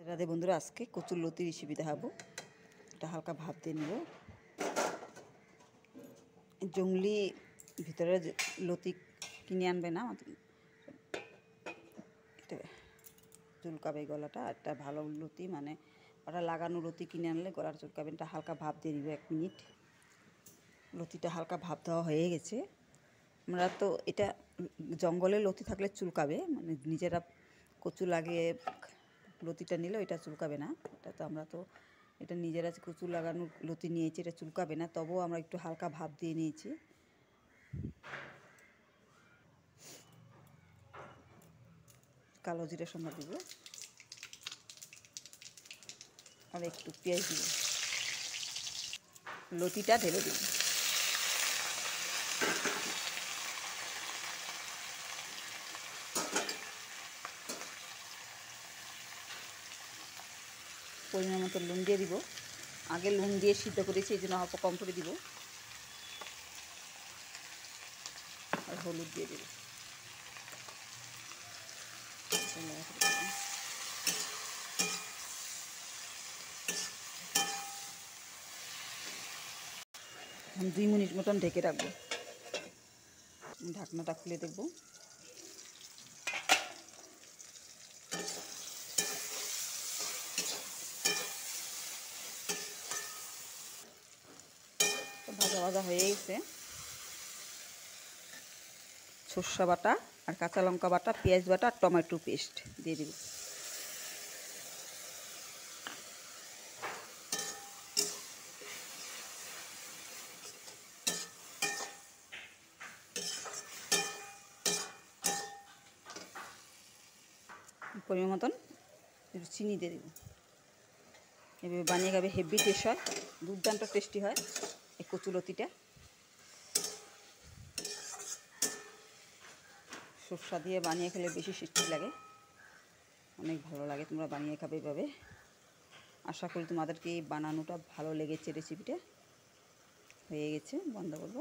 রাধে বন্ধুরা, আজকে কচুর লতি রেসিপি দেখাবো। এটা হালকা ভাপ দিয়ে নেব। জংলি ভিতরে লতি কিনে আনবে না, এটা চুলকাবে গলাটা। একটা ভালো লতি মানে ওটা লাগানো লতি কিনে আনলে গলার চুলকাবে। এটা হালকা ভাপ দিয়ে নিব 1 মিনিট। লতিটা হালকা ভাপ দেওয়া হয়ে গেছে। আমরা তো এটা জঙ্গলে লতি থাকলে চুলকাবে, মানে নিজেরা কচু লাগিয়ে লতিটা নিলেও এটা চুলকাবে না। আমরা তো এটা নিজেরা কচু লাগানো লতি নিয়েছি, এটা চুলকাবে না। তবুও আমরা একটু হালকা ভাপ দিয়ে নিয়েছি। কালো জিরা সঙ্গে দিব আর একটু পেঁয়াজ দিব। লতিটা ঢেলে দিব। পরিমাণ মতো নুন দিয়ে দিব। আগে নুন দিয়ে সিদ্ধ করেছি, এই জন্য অল্প কম করে দিব। আর হলুদ দিয়ে দিব। 2 মিনিট মতন ঢেকে রাখবো। ঢাকনাটা খুলে দেখব। ভাজা ভাজা হয়ে গেছে। সরষা বাটা আর কাঁচা লঙ্কা বাটা, পেঁয়াজ বাটা আর টমেটো পেস্ট দিয়ে দিব। পরিমাণ মতন একটু চিনি দিয়ে দিব। এভাবে বানিয়ে খাবে, হেভি টেস্ট হয়, দুর্দান্ত টেস্টি হয় এই কচুলতিটা। সরষা দিয়ে বানিয়ে খেলে বেশি টেস্টি লাগে, অনেক ভালো লাগে। তোমরা বানিয়ে খাবে এভাবে। আশা করি তোমাদেরকে এই বানানোটা ভালো লেগেছে। রেসিপিটা হয়ে গেছে, বন্ধ করবো।